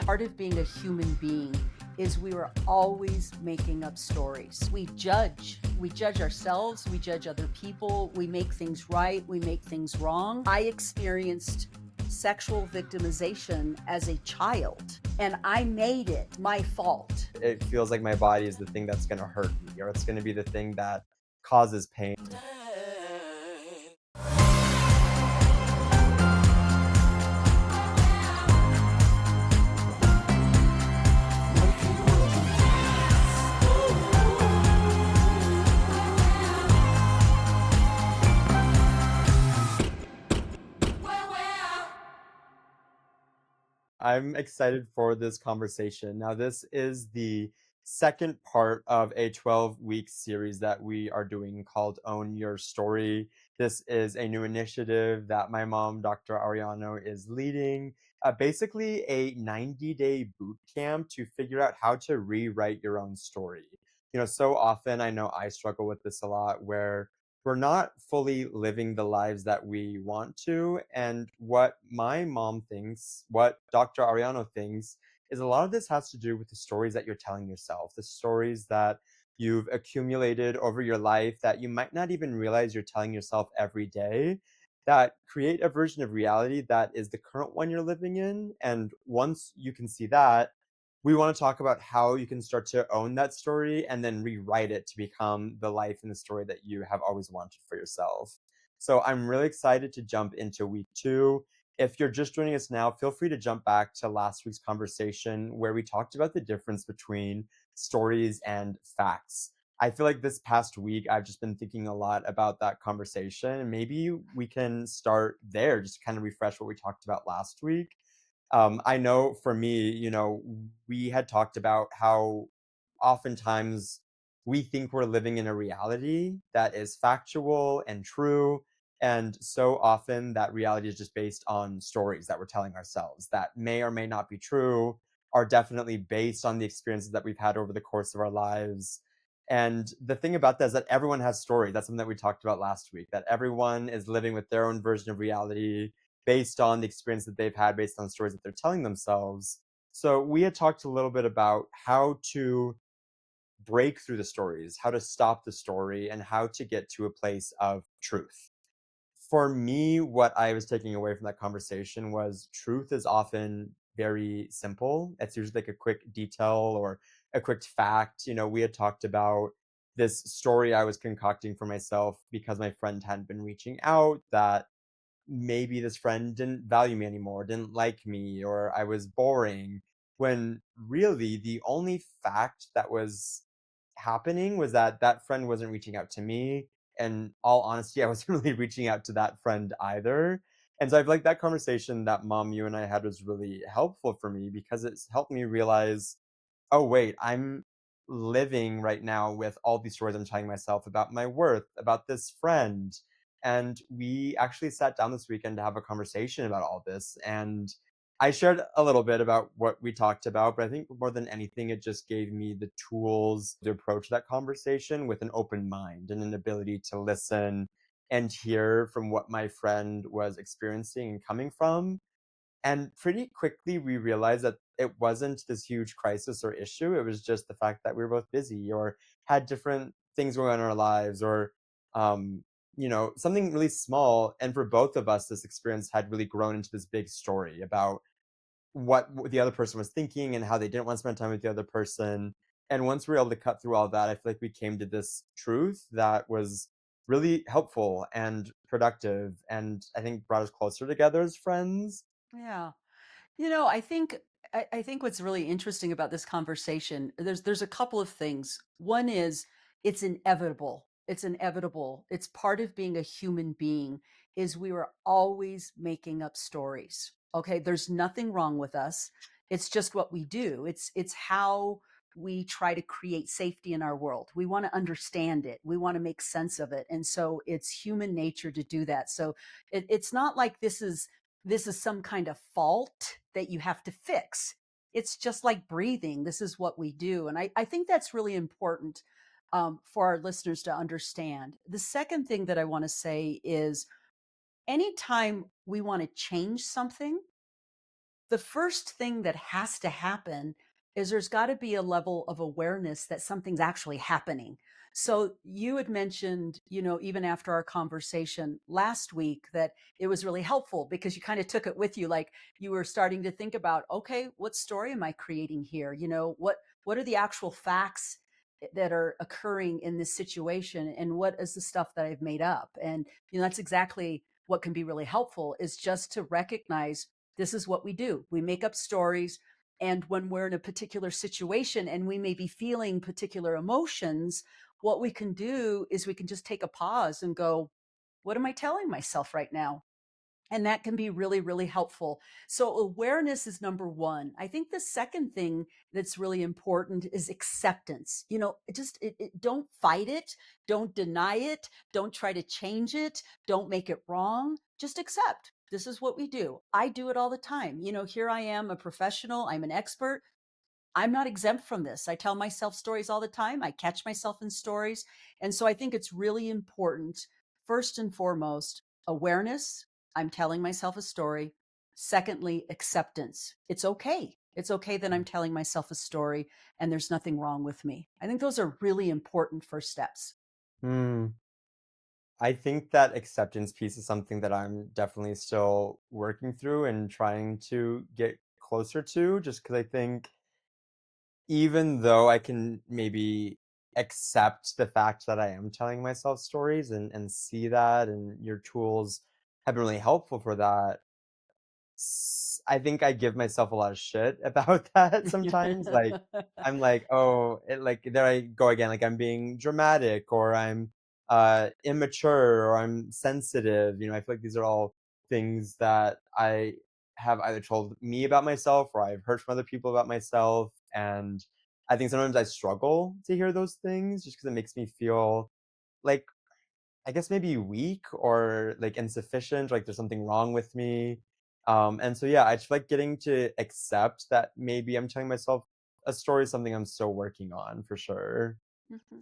Part of being a human being is we were always making up stories. We judge. We judge ourselves, we judge other people, we make things right, we make things wrong. I experienced sexual victimization as a child, and I made it my fault. It feels like my body is the thing that's gonna hurt me, or it's gonna be the thing that causes pain. I'm excited for this conversation. Now, this is the second part of a 12-week series that we are doing called Own Your Story. This is a new initiative that my mom, Dr. Ariano, is leading. Basically, a 90-day boot camp to figure out how to rewrite your own story. So often I know I struggle with this a lot where we're not fully living the lives that we want to. And what my mom thinks, what Dr. Ariano thinks, is a lot of this has to do with the stories that you're telling yourself, the stories that you've accumulated over your life that you might not even realize you're telling yourself every day, that create a version of reality that is the current one you're living in. And once you can see that, we want to talk about how you can start to own that story and then rewrite it to become the life and the story that you have always wanted for yourself. So I'm really excited to jump into week 2. If you're just joining us now, feel free to jump back to last week's conversation where we talked about the difference between stories and facts. I feel like this past week, I've just been thinking a lot about that conversation. Maybe we can start there, just to kind of refresh what we talked about last week. I know for me, we had talked about how oftentimes we think we're living in a reality that is factual and true. And so often that reality is just based on stories that we're telling ourselves that may or may not be true, are definitely based on the experiences that we've had over the course of our lives. And the thing about that is that everyone has stories. That's something that we talked about last week, that everyone is living with their own version of reality based on the experience that they've had, based on stories that they're telling themselves. So we had talked a little bit about how to break through the stories, how to stop the story, and how to get to a place of truth. For me, what I was taking away from that conversation was truth is often very simple. It's usually like a quick detail or a quick fact. We had talked about this story I was concocting for myself because my friend hadn't been reaching out, that maybe this friend didn't value me anymore, didn't like me, or I was boring. When really the only fact that was happening was that that friend wasn't reaching out to me. And all honesty, I wasn't really reaching out to that friend either. And so I feel like that conversation that mom, you and I had was really helpful for me because it's helped me realize, oh, wait, I'm living right now with all these stories I'm telling myself about my worth, about this friend. And we actually sat down this weekend to have a conversation about all this. And I shared a little bit about what we talked about, but I think more than anything, it just gave me the tools to approach that conversation with an open mind and an ability to listen and hear from what my friend was experiencing and coming from. And pretty quickly, we realized that it wasn't this huge crisis or issue. It was just the fact that we were both busy or had different things going on in our lives, or, something really small. And for both of us, this experience had really grown into this big story about what the other person was thinking and how they didn't want to spend time with the other person. And once we were able to cut through all that, I feel like we came to this truth that was really helpful and productive, and I think brought us closer together as friends. Yeah. I think what's really interesting about this conversation, there's a couple of things. One is it's inevitable. It's inevitable. It's part of being a human being is we were always making up stories. Okay, there's nothing wrong with us. It's just what we do. It's how we try to create safety in our world. We want to understand it. We want to make sense of it. And so it's human nature to do that. So it's not like this is some kind of fault that you have to fix. It's just like breathing. This is what we do. And I think that's really important for our listeners to understand. The second thing that I want to say is anytime we want to change something, The first thing that has to happen is there's got to be a level of awareness that something's actually happening. So you had mentioned, even after our conversation last week, that it was really helpful because you kind of took it with you. Like you were starting to think about, okay, what story am I creating here? What are the actual facts that are occurring in this situation, and what is the stuff that I've made up? And that's exactly what can be really helpful, is just to recognize this is what we do. We make up stories. And when we're in a particular situation and we may be feeling particular emotions, what we can do is we can just take a pause and go, what am I telling myself right now? And that can be really, really helpful. So, awareness is number one. I think the second thing that's really important is acceptance. Don't fight it, don't deny it, don't try to change it, don't make it wrong. Just accept. This is what we do. I do it all the time. Here I am, a professional, I'm an expert. I'm not exempt from this. I tell myself stories all the time. I catch myself in stories. And so I think it's really important, first and foremost, awareness. I'm telling myself a story. Secondly, acceptance. It's okay. It's okay that I'm telling myself a story and there's nothing wrong with me. I think those are really important first steps. Hmm. I think that acceptance piece is something that I'm definitely still working through and trying to get closer to, just because I think even though I can maybe accept the fact that I am telling myself stories and see that, and your tools have been really helpful for that, I think I give myself a lot of shit about that sometimes. Like, I'm like, oh, there I go again. Like, I'm being dramatic, or I'm immature, or I'm sensitive. I feel like these are all things that I have either told me about myself, or I've heard from other people about myself. And I think sometimes I struggle to hear those things just because it makes me feel like, I guess, maybe weak or like insufficient, like there's something wrong with me. And so yeah, I just like getting to accept that maybe I'm telling myself a story is something I'm still working on for sure. Mhm.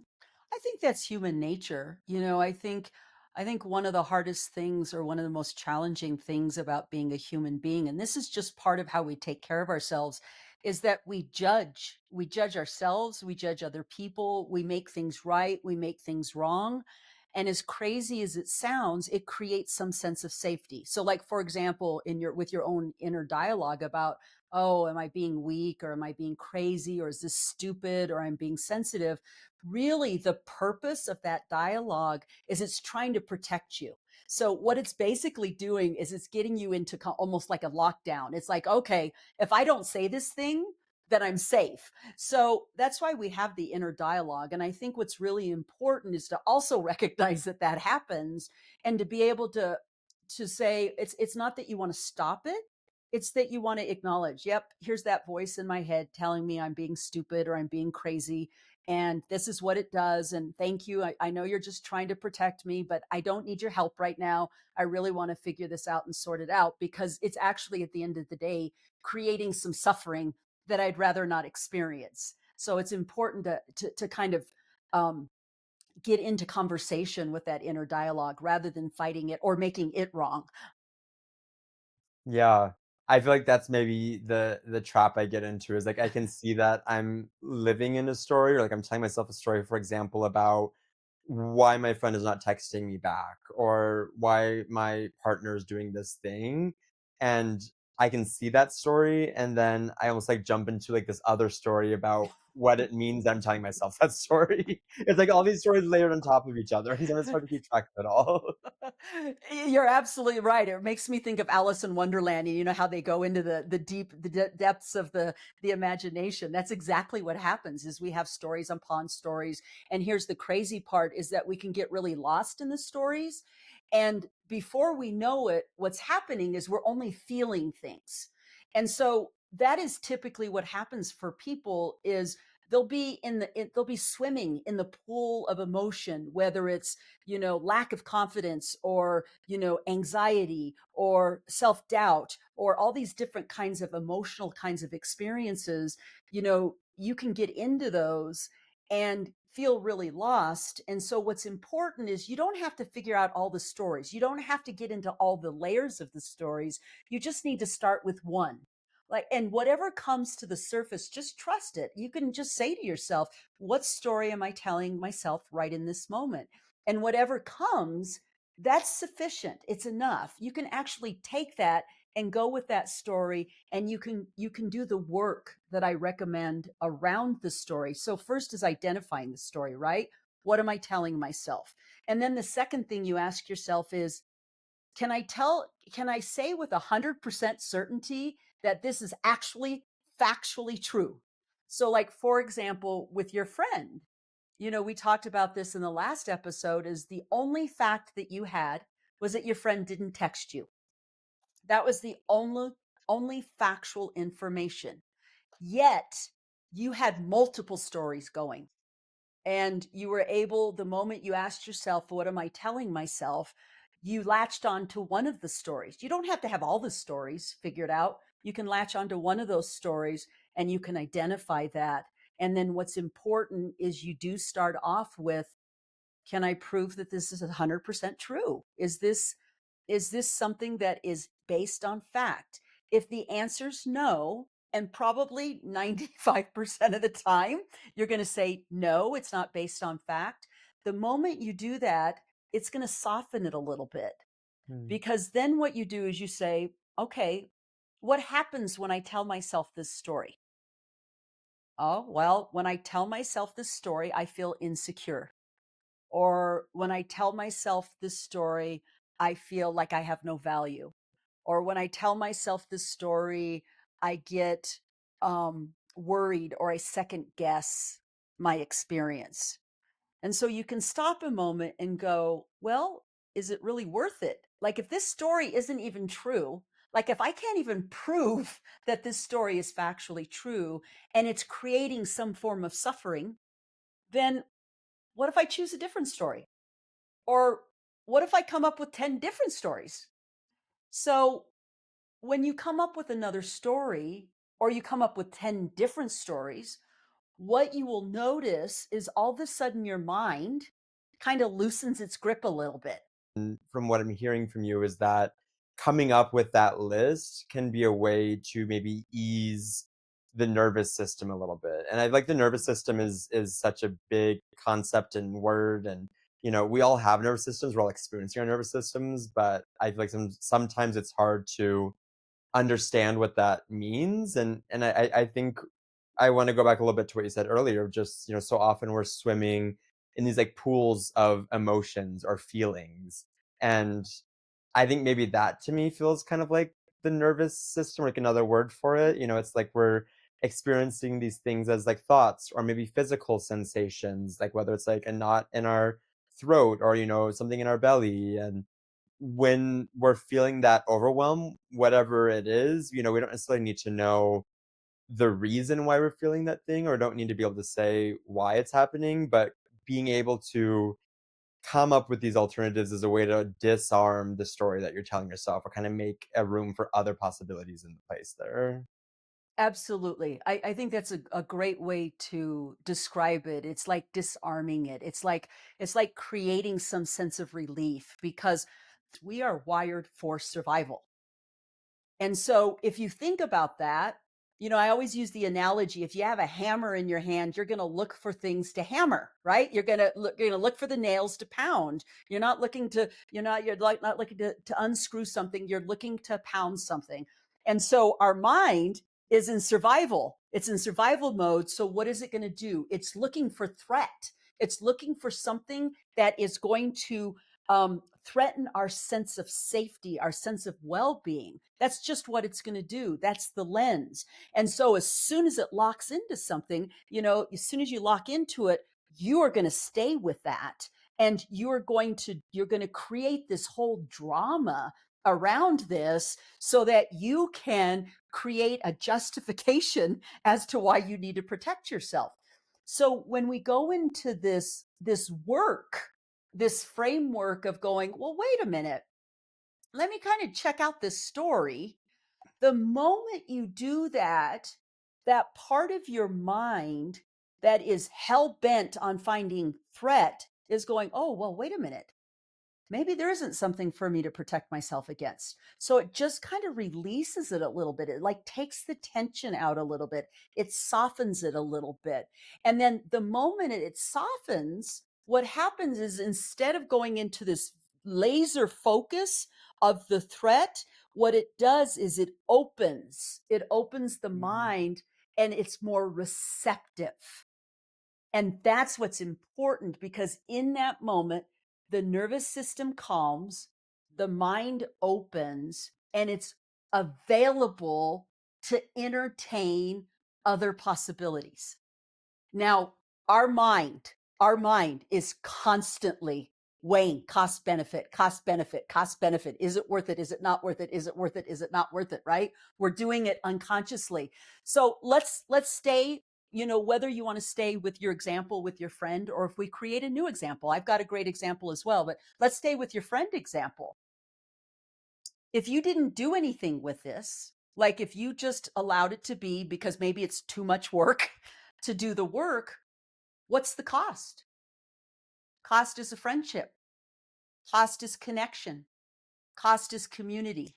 I think that's human nature. I think one of the hardest things, or one of the most challenging things about being a human being, and this is just part of how we take care of ourselves, is that we judge. We judge ourselves, we judge other people, we make things right, we make things wrong. And as crazy as it sounds, it creates some sense of safety. So like for example, in your with your own inner dialogue about, oh, am I being weak, or am I being crazy, or is this stupid, or I'm being sensitive? Really, the purpose of that dialogue is it's trying to protect you. So what it's basically doing is it's getting you into almost like a lockdown. It's like, okay, if I don't say this thing, then I'm safe. So that's why we have the inner dialogue. And I think what's really important is to also recognize that that happens, and to be able to say it's not that you want to stop it. It's that you want to acknowledge, yep, here's that voice in my head telling me I'm being stupid or I'm being crazy, and this is what it does. And thank you. I know you're just trying to protect me, but I don't need your help right now. I really want to figure this out and sort it out, because it's actually at the end of the day creating some suffering that I'd rather not experience. So it's important to kind of um, get into conversation with that inner dialogue rather than fighting it or making it wrong. Yeah. I feel like that's maybe the trap I get into is like I can see that I'm living in a story, or like I'm telling myself a story, for example, about why my friend is not texting me back, or why my partner is doing this thing. And I can see that story, and then I almost like jump into like this other story about what it means that I'm telling myself that story. It's like all these stories layered on top of each other, and it's hard to keep track of it all. You're absolutely right. It makes me think of Alice in Wonderland, and you know how they go into the depths of the imagination. That's exactly what happens. Is we have stories upon stories, and here's the crazy part: is that we can get really lost in the stories, and before we know it, what's happening is we're only feeling things, and so that is typically what happens for people. Is they'll be swimming in the pool of emotion, whether it's lack of confidence, or anxiety, or self-doubt, or all these different kinds of emotional kinds of experiences. You can get into those and feel really lost. And so what's important is you don't have to figure out all the stories, you don't have to get into all the layers of the stories. You just need to start with one. Like, and whatever comes to the surface, just trust it. You can just say to yourself, what story am I telling myself right in this moment? And whatever comes, that's sufficient. It's enough. You can actually take that and go with that story, and you can do the work that I recommend around the story. So first is identifying the story, right? What am I telling myself? And then the second thing you ask yourself is, can I say with 100% certainty that this is actually factually true? So, like, for example, with your friend, we talked about this in the last episode, is the only fact that you had was that your friend didn't text you. That was the only factual information. Yet you had multiple stories going, and you were able, the moment you asked yourself, what am I telling myself? You latched on to one of the stories. You don't have to have all the stories figured out. You can latch onto one of those stories and you can identify that. And then what's important is you do start off with, can I prove that this is 100% true? Is this something that is based on fact? If the answer's no, and probably 95% of the time, you're going to say, no, it's not based on fact. The moment you do that, it's going to soften it a little bit, Mm. because then what you do is you say, okay, what happens when I tell myself this story? Oh, well, when I tell myself this story, I feel insecure. Or when I tell myself this story, I feel like I have no value. Or when I tell myself this story, I get worried, or I second guess my experience. And so you can stop a moment and go, well, is it really worth it? Like, if this story isn't even true, like if I can't even prove that this story is factually true and it's creating some form of suffering, then what if I choose a different story? Or what if I come up with 10 different stories? So when you come up with another story, or you come up with 10 different stories, what you will notice is all of a sudden your mind kind of loosens its grip a little bit. From what I'm hearing from you is that coming up with that list can be a way to maybe ease the nervous system a little bit. And I like the nervous system is such a big concept and word. And we all have nervous systems, we're all experiencing our nervous systems, but I feel like sometimes it's hard to understand what that means. And I think I want to go back a little bit to what you said earlier. Just, so often we're swimming in these like pools of emotions or feelings. And I think maybe that to me feels kind of like the nervous system, like another word for it. It's like we're experiencing these things as like thoughts or maybe physical sensations, like whether it's like a knot in our throat or, something in our belly. And when we're feeling that overwhelm, whatever it is, we don't necessarily need to know the reason why we're feeling that thing or don't need to be able to say why it's happening, but being able to come up with these alternatives is a way to disarm the story that you're telling yourself or kind of make a room for other possibilities in the place there. Absolutely. I think that's a great way to describe it. It's like disarming it. It's like creating some sense of relief, because we are wired for survival. And so if you think about that, I always use the analogy, if you have a hammer in your hand, you're going to look for things to hammer, right? You're going to look for the nails to pound. You're not looking to unscrew something, you're looking to pound something. And so our mind is in survival. It's in survival mode. So what is it going to do? It's looking for threat. It's looking for something that is going to threaten our sense of safety, our sense of well being. That's just what it's going to do. That's the lens. And so, as soon as it locks into something, as soon as you lock into it, you are going to stay with that. And you're going to create this whole drama around this, so that you can create a justification as to why you need to protect yourself. So when we go into this work, this framework of going, well, wait a minute, let me kind of check out this story. The moment you do that, that part of your mind that is hell bent on finding threat is going, oh, well, wait a minute. maybe there isn't something for me to protect myself against. So it just kind of releases it a little bit. It like takes the tension out a little bit. It softens it a little bit. And then the moment it softens, what happens is instead of going into this laser focus of the threat, what it does is it opens the Mhm. mind and it's more receptive. And that's what's important because in that moment, the nervous system calms, the mind opens, and it's available to entertain other possibilities. Now, our mind is constantly weighing cost benefit, cost benefit. Is it worth it? Is it not worth it? Is it worth it? Is it not worth it? Right? We're doing it unconsciously. So let's stay, whether you want to stay with your example with your friend or if we create a new example. I've got a great example as well, but let's stay with your friend example. If you didn't do anything with this, like if you just allowed it to be because maybe it's too much work to do the work, what's the cost? Cost is a friendship. Cost is connection. Cost is community.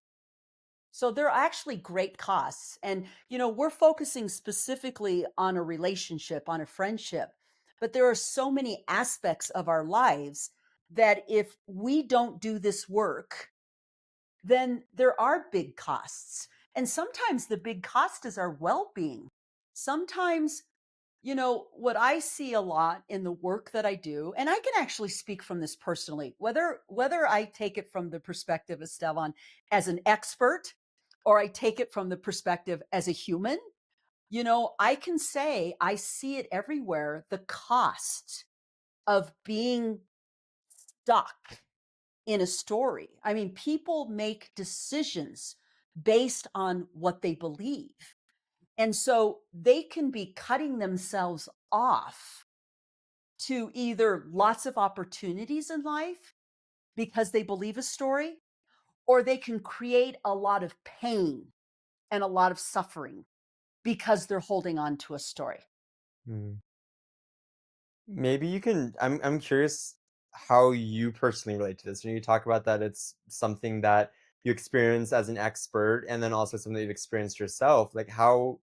So there are actually great costs. And, we're focusing specifically on a relationship, on a friendship, but there are so many aspects of our lives that if we don't do this work, then there are big costs. And sometimes the big cost is our well being. Sometimes what I see a lot in the work that I do, and I can actually speak from this personally, whether I take it from the perspective of Esteban as an expert or I take it from the perspective as a human, I can say I see it everywhere. The cost of being stuck in a story. I mean, people make decisions based on what they believe. And so they can be cutting themselves off to either lots of opportunities in life because they believe a story, or they can create a lot of pain and a lot of suffering because they're holding on to a story. Mm. Maybe you can I'm curious how you personally relate to this. When you talk about that it's something that you experience as an expert and then also something that you've experienced yourself. Like how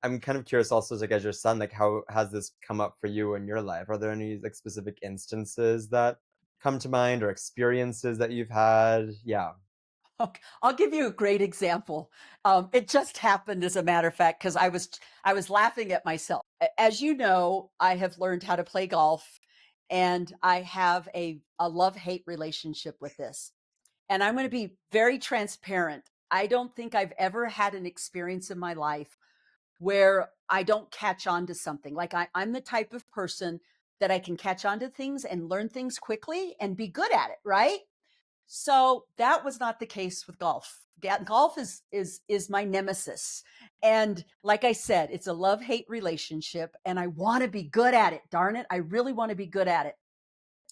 I'm kind of curious also like as your son, like how has this come up for you in your life? Are there any like specific instances that come to mind or experiences that you've had? Yeah. Okay, I'll give you a great example. It just happened, as a matter of fact, because I was laughing at myself. As you know, I have learned how to play golf, and I have a love hate relationship with this. And I'm going to be very transparent. I don't think I've ever had an experience in my life where I don't catch on to something. Like I'm the type of person that I can catch on to things and learn things quickly and be good at it, right? So that was not the case with golf. Golf is my nemesis. And like I said, it's a love-hate relationship and I want to be good at it. Darn it, I really want to be good at it.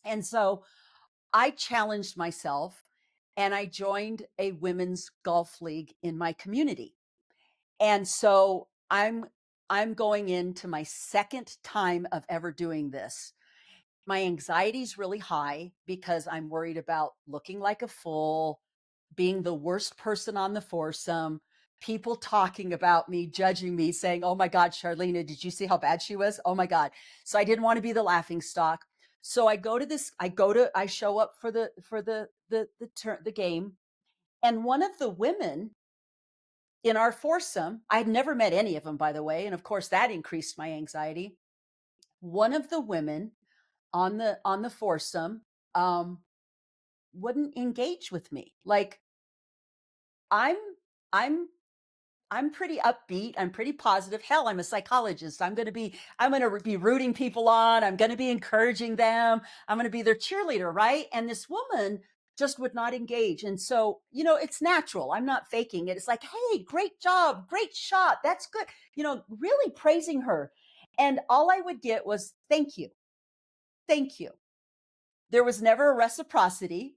And so I challenged myself and I joined a women's golf league in my community. And so I'm going into my second time of ever doing this. My anxiety is really high because I'm worried about looking like a fool, being the worst person on the foursome, people talking about me, judging me, saying, "Oh my God, Charleanea, did you see how bad she was? Oh my God." So I didn't want to be the laughing stock. So I show up for the game. And one of the women in our foursome, I'd never met any of them, by the way. And of course, that increased my anxiety. One of the women on the foursome um, wouldn't engage with me. Like I'm I'm I'm pretty upbeat. I'm pretty positive. Hell, I'm a psychologist. I'm going to be rooting people on. I'm going to be encouraging them. I'm going to be their cheerleader, right? And this woman just would not engage. And so, it's natural. I'm not faking it. It's like, "Hey, great job. Great shot. That's good." Really praising her. And all I would get was, "Thank you. Thank you." There was never a reciprocity.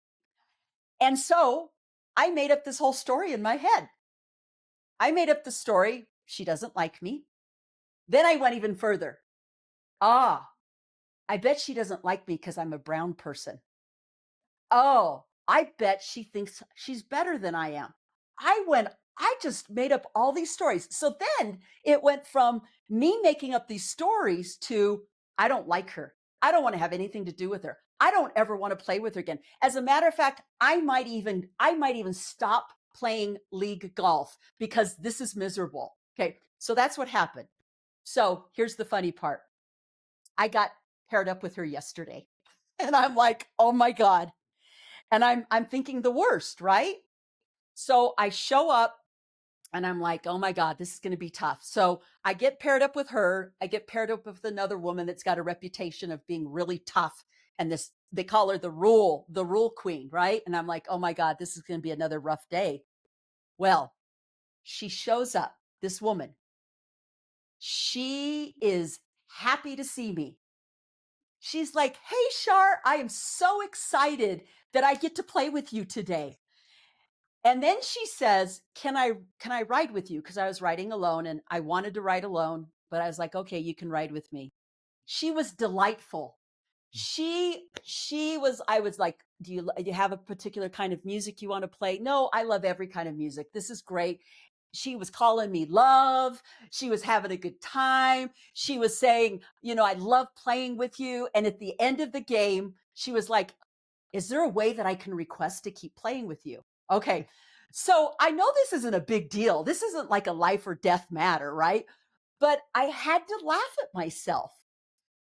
And so, I made up this whole story in my head. I made up the story. She doesn't like me. Then I went even further. Ah, I bet she doesn't like me because I'm a brown person. Oh, I bet she thinks she's better than I am. I just made up all these stories. So then it went from me making up these stories to I don't like her. I don't want to have anything to do with her. I don't ever want to play with her again. As a matter of fact, I might even stop playing league golf because this is miserable. Okay. So that's what happened. So here's the funny part. I got paired up with her yesterday. And I'm like, "Oh my god." And I'm thinking the worst, right? So I show up and I'm like, "Oh my god, this is going to be tough." So I get paired up with her. I get paired up with another woman that's got a reputation of being really tough, and this they call her the rule queen, right? And I'm like, "Oh my god, this is going to be another rough day." Well, she shows up, this woman. She is happy to see me. She's like, "Hey, Shar, I am so excited that I get to play with you today." And then she says, "Can I ride with you?" Because I was riding alone and I wanted to ride alone, but I was like, "Okay, you can ride with me." She was delightful. She was I was like, "Do you have a particular kind of music you want to play?" "No, I love every kind of music. This is great." She was calling me love. She was having a good time. She was saying, "I love playing with you." And at the end of the game, she was like, "Is there a way that I can request to keep playing with you?" Okay. So I know this isn't a big deal. This isn't like a life or death matter, right? But I had to laugh at myself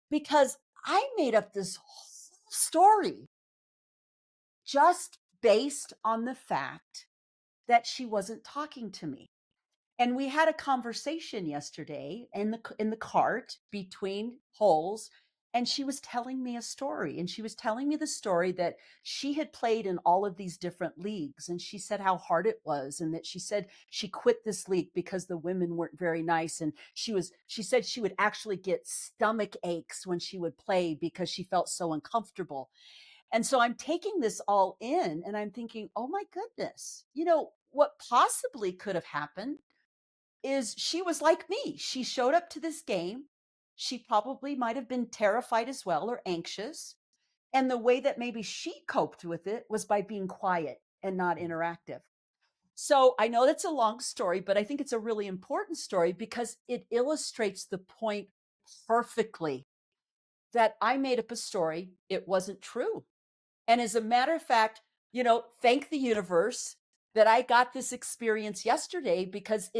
because I made up this whole story just based on the fact that she wasn't talking to me. And we had a conversation yesterday in the cart between holes, and she was telling me a story, and she was telling me the story that she had played in all of these different leagues, and she said how hard it was, and that she said she quit this league because the women weren't very nice, and she said she would actually get stomach aches when she would play because she felt so uncomfortable. And so I'm taking this all in and I'm thinking, "Oh my goodness, what possibly could have happened is she was like me. She showed up to this game. She probably might have been terrified as well or anxious. And the way that maybe she coped with it was by being quiet and not interactive." So I know that's a long story, but I think it's a really important story because it illustrates the point perfectly that I made up a story. It wasn't true. And as a matter of fact, thank the universe that I got this experience yesterday because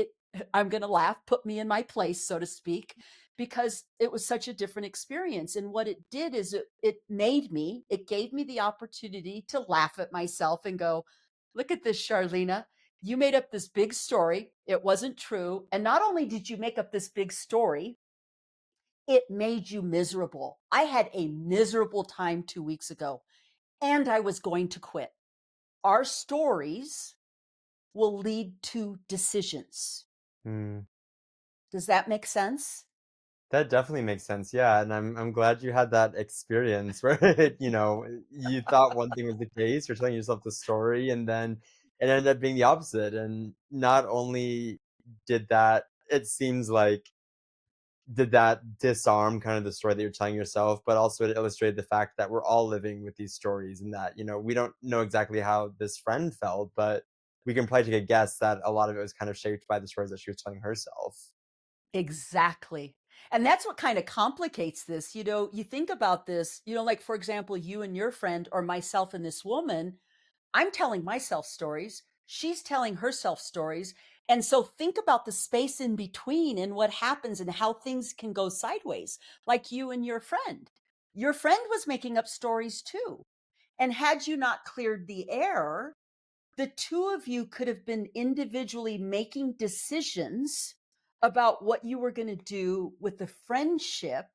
I'm going to laugh, put me in my place, so to speak, because it was such a different experience. And what it did is it gave me the opportunity to laugh at myself and go, "Look at this, Charlena. You made up this big story. It wasn't true. And not only did you make up this big story, it made you miserable. I had a miserable time 2 weeks ago and I was going to quit." Our stories will lead to decisions. Mm. Does that make sense? That definitely makes sense, yeah, and I'm glad you had that experience where you thought one thing was the case, you're telling yourself the story, and then it ended up being the opposite, and not only did that it seems like did that disarm kind of the story that you're telling yourself, but also it illustrated the fact that we're all living with these stories and that, we don't know exactly how this friend felt, but we can probably take a guess that a lot of it was kind of shaped by the stories that she was telling herself. Exactly. And that's what kind of complicates this. You think about this, like for example, you and your friend or myself and this woman, I'm telling myself stories. She's telling herself stories. And so think about the space in between and what happens and how things can go sideways, like you and your friend. Your friend was making up stories too. And had you not cleared the air, the two of you could have been individually making decisions about what you were going to do with the friendship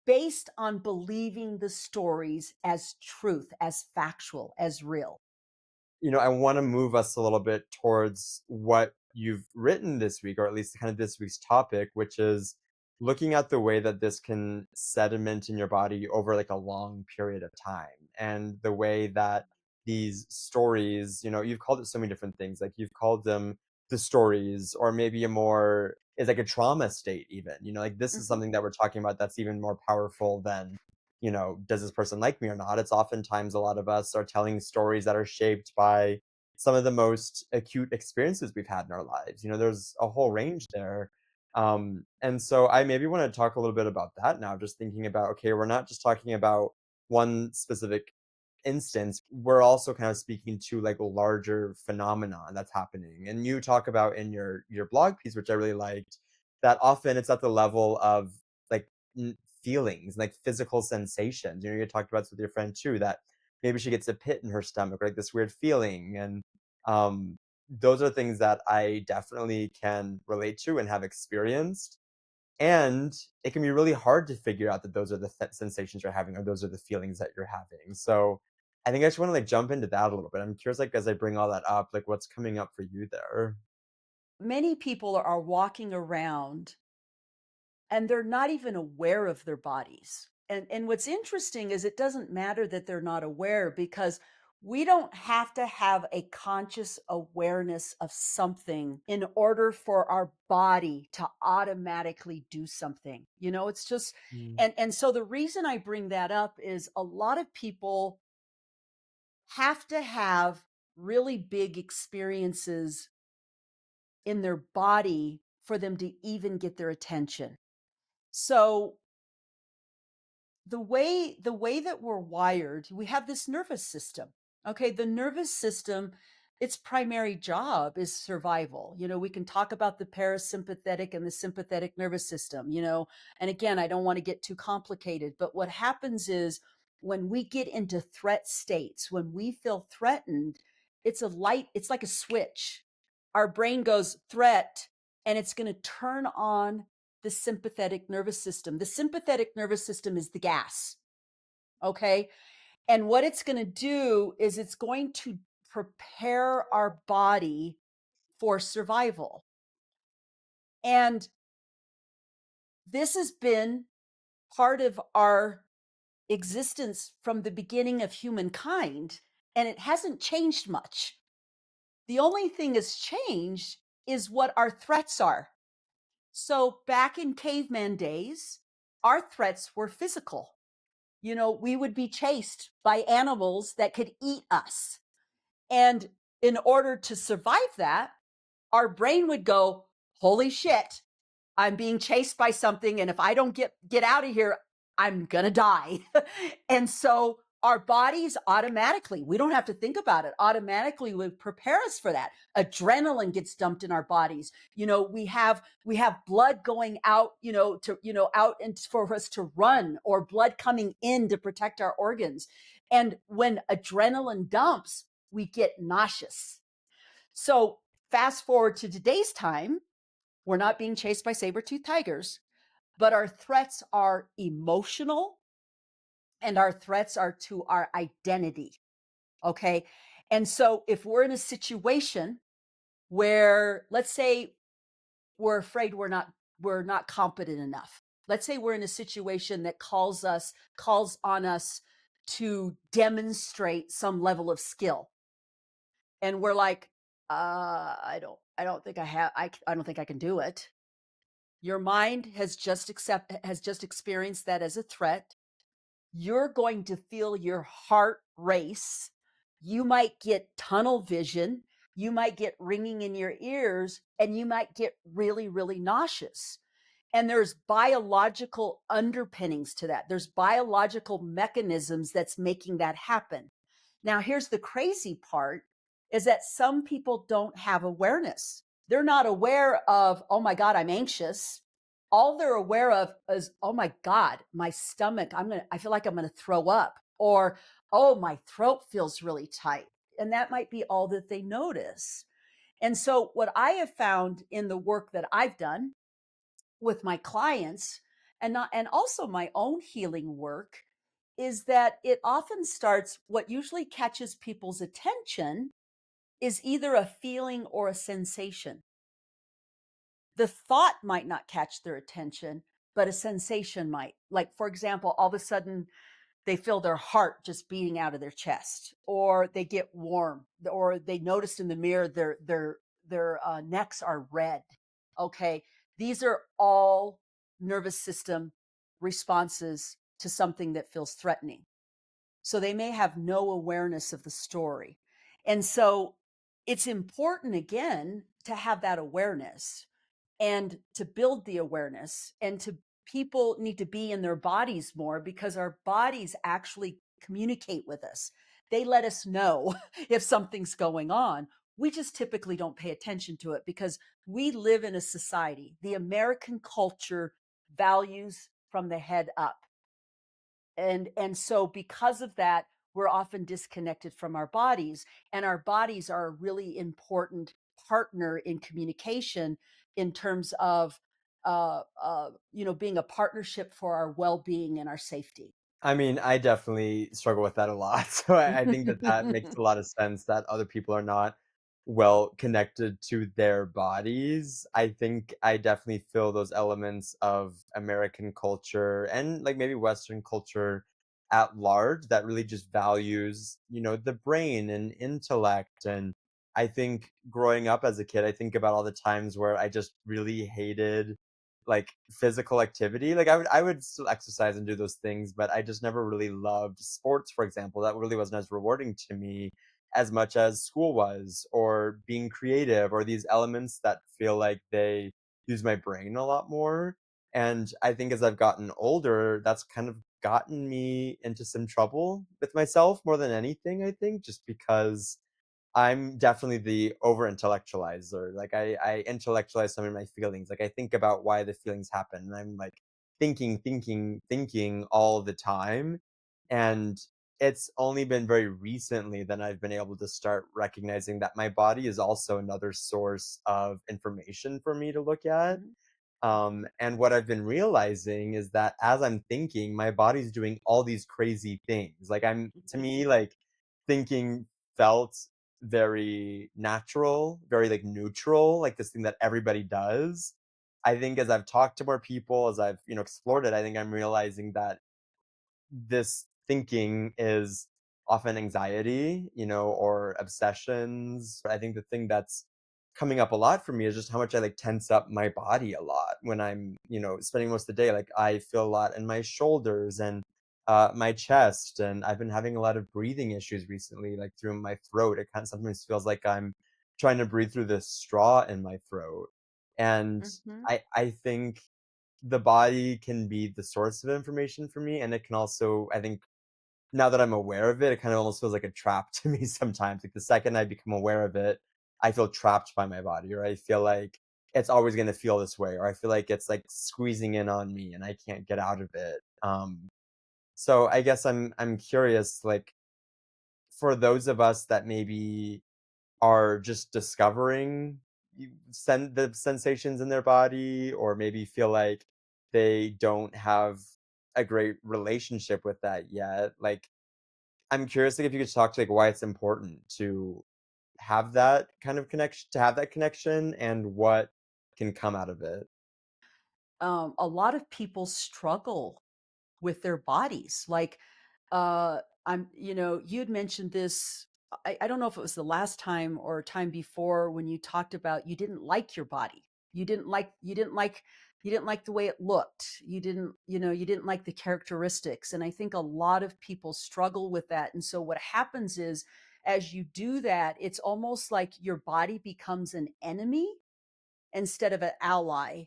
based on believing the stories as truth, as factual, as real. I want to move us a little bit towards what you've written this week, or at least kind of this week's topic, which is looking at the way that this can sediment in your body over like a long period of time. And the way that these stories, you've called it so many different things. Like you've called them the stories, or maybe a more is like a trauma state, even. Like this is Mhm. something that we're talking about that's even more powerful than does this person like me or not? It's oftentimes a lot of us are telling stories that are shaped by some of the most acute experiences we've had in our lives. There's a whole range there. And so I maybe want to talk a little bit about that now, just thinking about, okay, we're not just talking about one specific instance, we're also kind of speaking to like a larger phenomenon that's happening. And you talk about in your blog piece, which I really liked, that often it's at the level of like feelings, like physical sensations. You talked about this with your friend too, that maybe she gets a pit in her stomach, or like this weird feeling. And those are things that I definitely can relate to and have experienced. And it can be really hard to figure out that those are the sensations you're having, or those are the feelings that you're having. So I think I just want to like jump into that a little bit. I'm curious, like as I bring all that up, like what's coming up for you there? Many people are walking around and they're not even aware of their bodies. And what's interesting is it doesn't matter that they're not aware, because we don't have to have a conscious awareness of something in order for our body to automatically do something. It's just, Mm, and so the reason I bring that up is a lot of people have to have really big experiences in their body for them to even get their attention. So the way that we're wired, we have this nervous system. Okay, the nervous system, its primary job is survival. We can talk about the parasympathetic and the sympathetic nervous system, and again, I don't want to get too complicated, but what happens is when we get into threat states, when we feel threatened, it's like a switch. Our brain goes threat, and it's going to turn on the sympathetic nervous system. The sympathetic nervous system is the gas, okay? And what it's going to do is it's going to prepare our body for survival. And this has been part of our existence from the beginning of humankind, and it hasn't changed much. The only thing that's changed is what our threats are. So back in caveman days, our threats were physical. We would be chased by animals that could eat us. And in order to survive that, our brain would go, holy shit, I'm being chased by something. And if I don't get out of here, I'm going to die. And so our bodies automatically, we don't have to think about it, automatically would prepare us for that. Adrenaline gets dumped in our bodies. We have blood going out, out and for us to run, or blood coming in to protect our organs. And when adrenaline dumps, we get nauseous. So fast forward to today's time, we're not being chased by saber-toothed tigers, but our threats are emotional, and our threats are to our identity. Okay. And so if we're in a situation where, let's say, we're afraid we're not competent enough. Let's say we're in a situation that calls on us to demonstrate some level of skill. And we're like, I don't think I don't think I can do it. Your mind has just experienced that as a threat. You're going to feel your heart race. You might get tunnel vision. You might get ringing in your ears, and you might get really, really nauseous. And there's biological underpinnings to that. There's biological mechanisms that's making that happen. Now, here's the crazy part, is that some people don't have awareness. They're not aware of, oh my God, I'm anxious. All they're aware of is, oh my God, my stomach, I feel like I'm going to throw up, or, oh, my throat feels really tight. And that might be all that they notice. And so what I have found in the work that I've done with my clients, and also my own healing work, is that it often starts, what usually catches people's attention is either a feeling or a sensation. The thought might not catch their attention, but a sensation might. Like, for example, all of a sudden they feel their heart just beating out of their chest, or they get warm, or they notice in the mirror their necks are red. Okay, these are all nervous system responses to something that feels threatening. So they may have no awareness of the story. And so it's important, again, to have that awareness and to build the awareness, and to people need to be in their bodies more, because our bodies actually communicate with us. They let us know if something's going on. We just typically don't pay attention to it because we live in a society. The American culture values from the head up. And so because of that, we're often disconnected from our bodies, and our bodies are a really important partner in communication, in terms of being a partnership for our well-being and our safety. I mean, I definitely struggle with that a lot. So I think that that makes a lot of sense that other people are not well connected to their bodies. I think I definitely feel those elements of American culture and like maybe Western culture at large that really just values, the brain and intellect. And I think growing up as a kid, I think about all the times where I just really hated like physical activity. Like I would still exercise and do those things, but I just never really loved sports, for example. That really wasn't as rewarding to me as much as school was, or being creative, or these elements that feel like they use my brain a lot more. And I think as I've gotten older, that's kind of gotten me into some trouble with myself more than anything, I think, just because I'm definitely the over intellectualizer. Like I intellectualize some of my feelings. Like I think about why the feelings happen. And I'm like thinking all the time. And it's only been very recently that I've been able to start recognizing that my body is also another source of information for me to look at. Mhm, And what I've been realizing is that as I'm thinking, my body's doing all these crazy things. Like to mhm, me, like thinking felt very natural, very like neutral, like this thing that everybody does. I think as I've talked to more people, as I've, explored it, I think I'm realizing that this thinking is often anxiety, or obsessions. But I think the thing that's coming up a lot for me is just how much I like tense up my body a lot when I'm, spending most of the day. Like I feel a lot in my shoulders and my chest, and I've been having a lot of breathing issues recently, like through my throat. It kind of sometimes feels like I'm trying to breathe through this straw in my throat. And mhm. I think the body can be the source of information for me, and it can also, I think, now that I'm aware of it, it kind of almost feels like a trap to me sometimes. Like the second I become aware of it, I feel trapped by my body, or I feel like it's always going to feel this way, or I feel like it's like squeezing in on me and I can't get out of it. So I guess I'm curious, like for those of us that maybe are just discovering the sensations in their body, or maybe feel like they don't have a great relationship with that yet. Like I'm curious, like, if you could talk to like why it's important to have that kind of connection, and what can come out of it. A lot of people struggle with their bodies. Like, you'd mentioned this. I don't know if it was the last time or time before, when you talked about you didn't like your body. You didn't like the way it looked. You didn't like the characteristics. And I think a lot of people struggle with that. And so what happens is, as you do that, it's almost like your body becomes an enemy instead of an ally.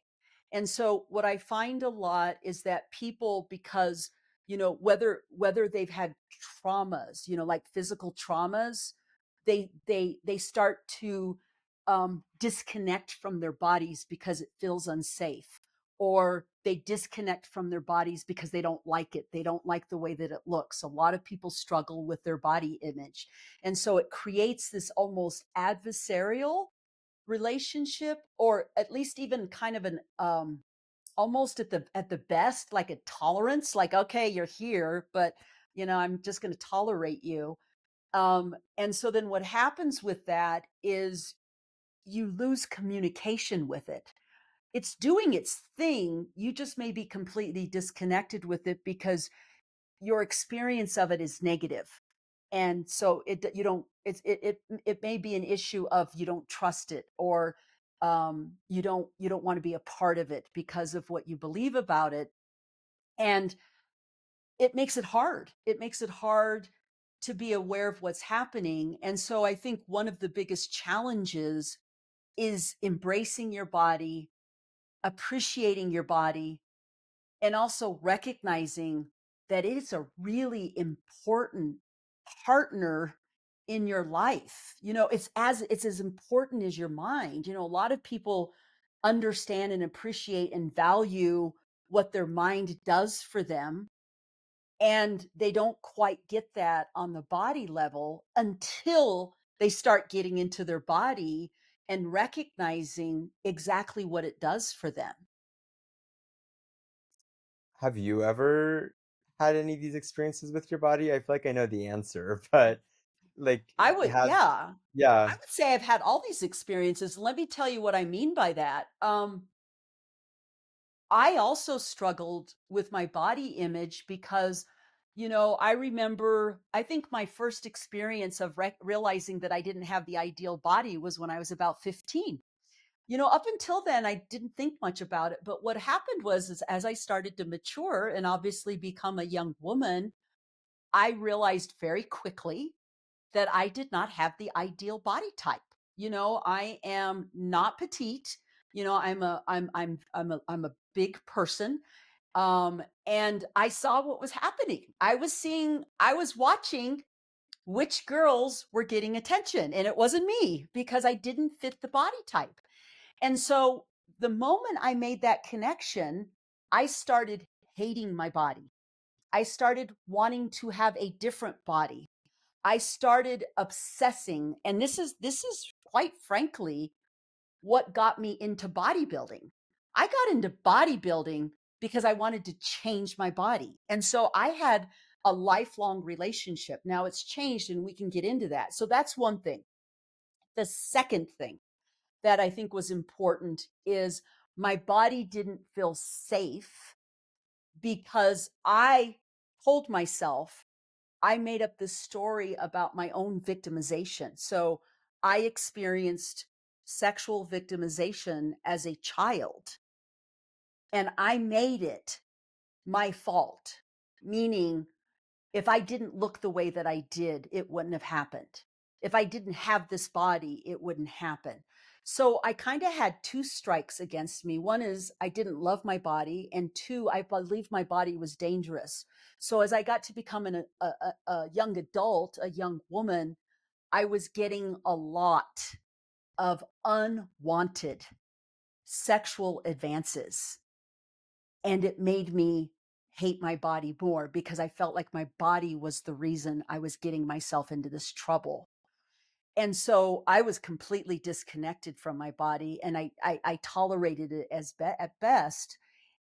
And so what I find a lot is that people, because whether they've had traumas, like physical traumas, they start to disconnect from their bodies because it feels unsafe, or they disconnect from their bodies because they don't like it. They don't like the way that it looks. A lot of people struggle with their body image. And so it creates this almost adversarial relationship, or at least even kind of an almost at the best, like a tolerance, like, okay, you're here, but I'm just going to tolerate you. And so then what happens with that is you lose communication with it. It's doing its thing, you just may be completely disconnected with it because your experience of it is negative. And so you don't it may be an issue of you don't trust it, or you don't want to be a part of it because of what you believe about it. And it makes it hard. It makes it hard to be aware of what's happening. And so I think one of the biggest challenges is embracing your body, appreciating your body, and also recognizing that it's a really important partner in your life. It's as important as your mind. A lot of people understand and appreciate and value what their mind does for them, and they don't quite get that on the body level until they start getting into their body and recognizing exactly what it does for them. Have you ever had any of these experiences with your body? I feel like I know the answer, but, like, I would, have yeah. I yeah. would say I've had all these experiences. Let me tell you what I mean by that. I also struggled with my body image because, I remember, I think my first experience of realizing that I didn't have the ideal body was when I was about 15. Up until then, I didn't think much about it. But what happened was, is as I started to mature and obviously become a young woman, I realized very quickly that I did not have the ideal body type. I am not petite. I'm a big person. And I saw what was happening. I was watching which girls were getting attention, and it wasn't me because I didn't fit the body type. And so the moment I made that connection, I started hating my body. I started wanting to have a different body. I started obsessing, and this is quite frankly what got me into bodybuilding. I got into bodybuilding because I wanted to change my body. And so I had a lifelong relationship. Now it's changed and we can get into that. So that's one thing. The second thing that I think was important is my body didn't feel safe because I told myself I made up this story about my own victimization. So I experienced sexual victimization as a child, and I made it my fault, meaning if I didn't look the way that I did, it wouldn't have happened. If I didn't have this body, it wouldn't happen. So I kind of had two strikes against me. One is I didn't love my body, and two, I believed my body was dangerous. So as I got to become a young adult, a young woman, I was getting a lot of unwanted sexual advances, and it made me hate my body more because I felt like my body was the reason I was getting myself into this trouble. And so I was completely disconnected from my body, and I tolerated it at best.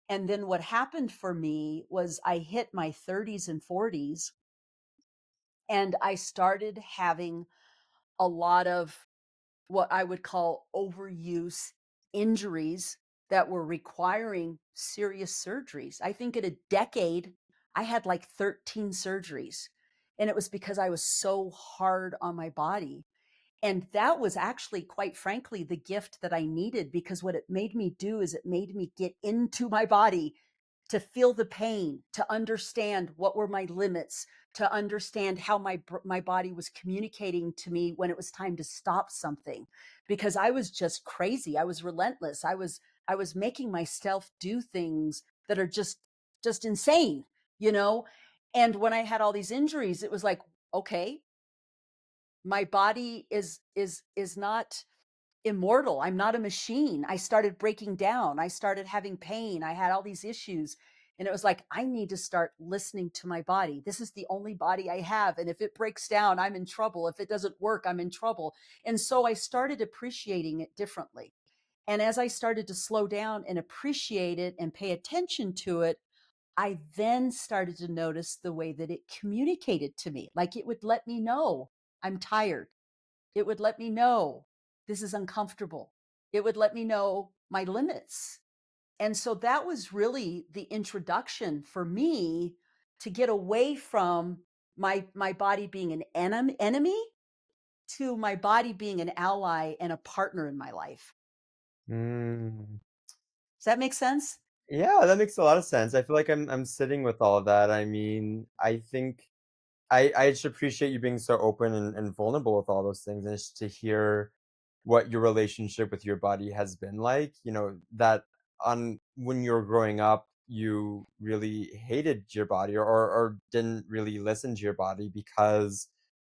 And then what happened for me was I hit my 30s and 40s, and I started having a lot of what I would call overuse injuries that were requiring serious surgeries. I think in a decade, I had like 13 surgeries. And it was because I was so hard on my body. And that was actually, quite frankly, the gift that I needed, because what it made me do is it made me get into my body to feel the pain, to understand what were my limits, to understand how my body was communicating to me when it was time to stop something, because I was just crazy. I was relentless. I was making myself do things that are just insane, you know? And when I had all these injuries, it was like, okay, my body is not immortal. I'm not a machine. I started breaking down. I started having pain. I had all these issues. And it was like, I need to start listening to my body. This is the only body I have. And if it breaks down, I'm in trouble. If it doesn't work, I'm in trouble. And so I started appreciating it differently. And as I started to slow down and appreciate it and pay attention to it, I then started to notice the way that it communicated to me. Like it would let me know I'm tired. It would let me know this is uncomfortable. It would let me know my limits. And so that was really the introduction for me to get away from my body being an enemy to my body being an ally and a partner in my life. Mm. Does that make sense? Yeah, that makes a lot of sense. I feel like I'm sitting with all of that. I mean, I think I just appreciate you being so open and vulnerable with all those things, and just to hear what your relationship with your body has been like. You know, that on when you were growing up, you really hated your body, or didn't really listen to your body because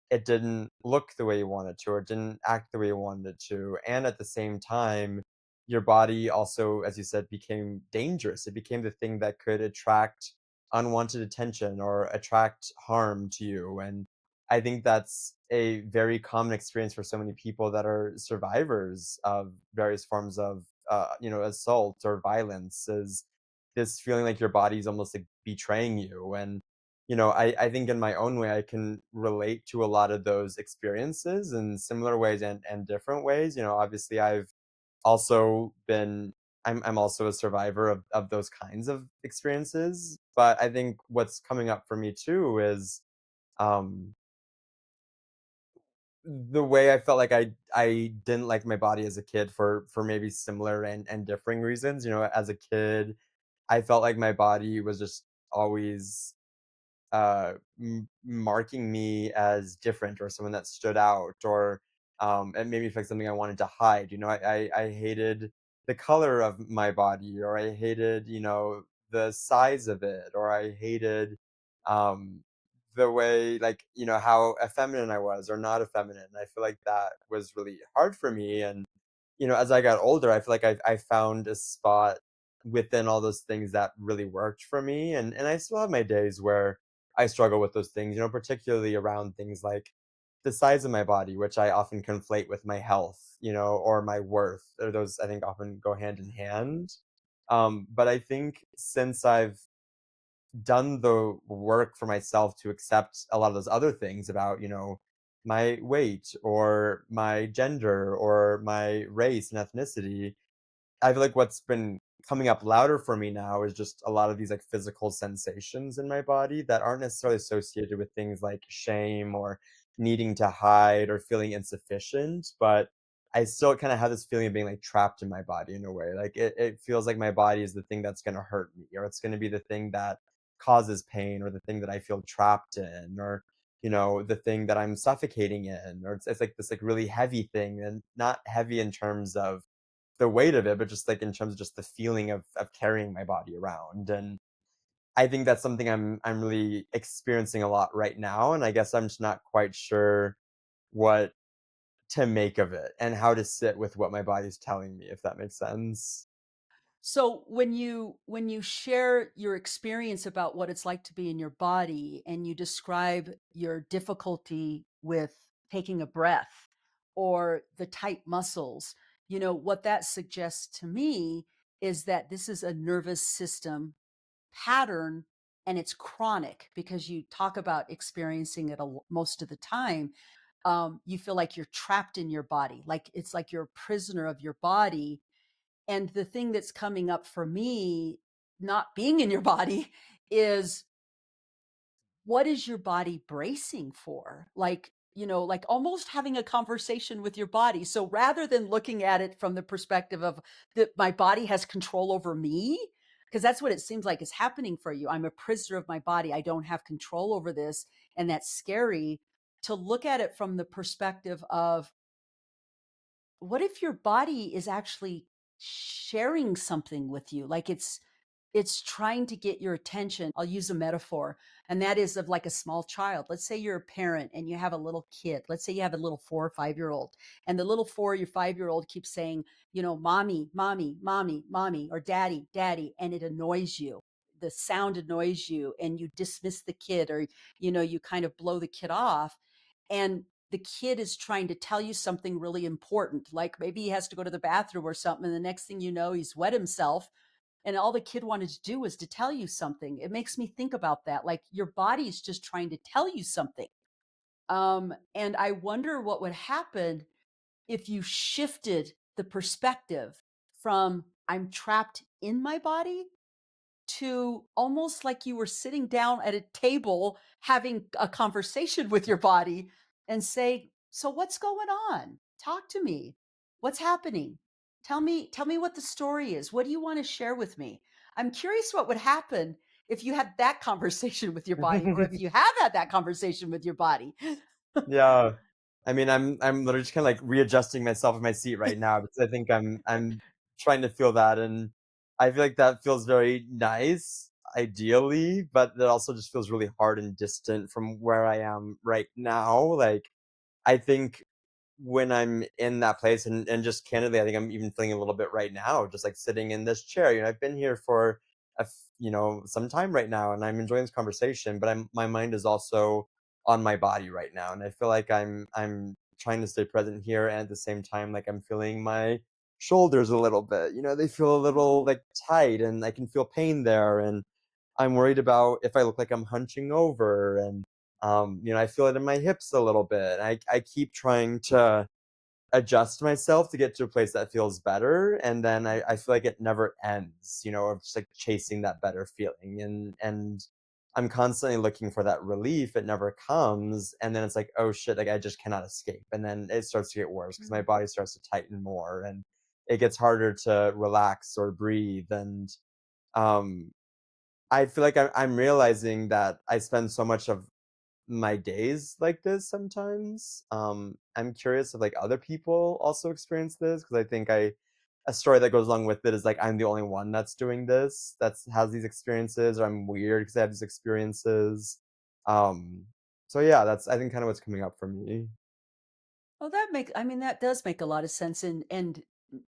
it didn't look the way you wanted to, or didn't act the way you wanted it to. And at the same time, your body also, as you said, became dangerous. It became the thing that could attract unwanted attention or attract harm to you. And I think that's a very common experience for so many people that are survivors of various forms of, assault or violence, is this feeling like your body's almost like betraying you. And, I think in my own way, I can relate to a lot of those experiences in similar ways and different ways. Obviously I've also been I'm also a survivor of those kinds of experiences, but I think what's coming up for me too is, um, the way I felt like I didn't like my body as a kid for maybe similar and differing reasons. As a kid, I felt like my body was just always marking me as different, or someone that stood out, or it made me feel like something I wanted to hide. I hated the color of my body, or I hated, the size of it, or I hated um, the way, like, how effeminate I was or not effeminate. And I feel like that was really hard for me. And as I got older, I feel like I found a spot within all those things that really worked for me. And I still have my days where I struggle with those things, particularly around things like the size of my body, which I often conflate with my health, or my worth. Or those, I think, often go hand in hand. But I think since I've done the work for myself to accept a lot of those other things about, my weight or my gender or my race and ethnicity, I feel like what's been coming up louder for me now is just a lot of these, like, physical sensations in my body that aren't necessarily associated with things like shame or needing to hide or feeling insufficient, but I still kinda have this feeling of being, like, trapped in my body in a way. Like, it feels like my body is the thing that's gonna hurt me, or it's gonna be the thing that causes pain, or the thing that I feel trapped in, or, the thing that I'm suffocating in, or it's like this, like, really heavy thing, and not heavy in terms of the weight of it, but just, like, in terms of just the feeling of carrying my body around. And I think that's something I'm really experiencing a lot right now, and I guess I'm just not quite sure what to make of it and how to sit with what my body's telling me, if that makes sense. So when you share your experience about what it's like to be in your body, and you describe your difficulty with taking a breath or the tight muscles, what that suggests to me is that this is a nervous system pattern, and it's chronic because you talk about experiencing it most of the time. You feel like you're trapped in your body, like it's like you're a prisoner of your body. And the thing that's coming up for me, not being in your body, is what is your body bracing for? Like, like almost having a conversation with your body. So rather than looking at it from the perspective of that my body has control over me, because that's what it seems like is happening for you. I'm a prisoner of my body. I don't have control over this. And that's scary. To look at it from the perspective of what if your body is actually sharing something with you? Like it's trying to get your attention. I'll use a metaphor, and that is of like a small child. Let's say you're a parent and you have a little kid. Let's say you have a little 4 or 5 year old, and the little 4 or 5 year old keeps saying, mommy, mommy, mommy, mommy, or daddy, daddy, and it annoys you. The sound annoys you, and you dismiss the kid, or, you kind of blow the kid off. And the kid is trying to tell you something really important, like maybe he has to go to the bathroom or something. And the next thing you know, he's wet himself, and all the kid wanted to do was to tell you something. It makes me think about that. Like your body's just trying to tell you something. And I wonder what would happen if you shifted the perspective from I'm trapped in my body to almost like you were sitting down at a table having a conversation with your body and say, "So what's going on? Talk to me. What's happening? Tell me what the story is. What do you want to share with me?" I'm curious what would happen if you had that conversation with your body, or if you have had that conversation with your body. Yeah. I mean, I'm literally just kinda, like, readjusting myself in my seat right now because I think I'm trying to feel that, and I feel like that feels very nice, ideally, but that also just feels really hard and distant from where I am right now. Like, I think when I'm in that place and just candidly, I think I'm even feeling a little bit right now, just, like, sitting in this chair, I've been here for some time right now, and I'm enjoying this conversation, but my mind is also on my body right now, and I feel like I'm trying to stay present here, and at the same time, like, I'm feeling my shoulders a little bit, they feel a little, like, tight, and I can feel pain there, and I'm worried about if I look like I'm hunching over, and, I feel it in my hips a little bit. I keep trying to adjust myself to get to a place that feels better, and then I feel like it never ends, of just, like, chasing that better feeling, and I'm constantly looking for that relief, it never comes, and then it's like, "Oh, shit," like, I just cannot escape, and then it starts to get worse because my Mm. body starts to tighten more, and it gets harder to relax or breathe, and, um, I feel like I'm realizing that I spend so much of my days like this sometimes. I'm curious if, like, other people also experience this because I think a story that goes along with it is, like, I'm the only one that's doing this, that's has these experiences, or I'm weird because I have these experiences. Um, so yeah, that's I think kinda what's coming up for me. Well, I mean, that does make a lot of sense. And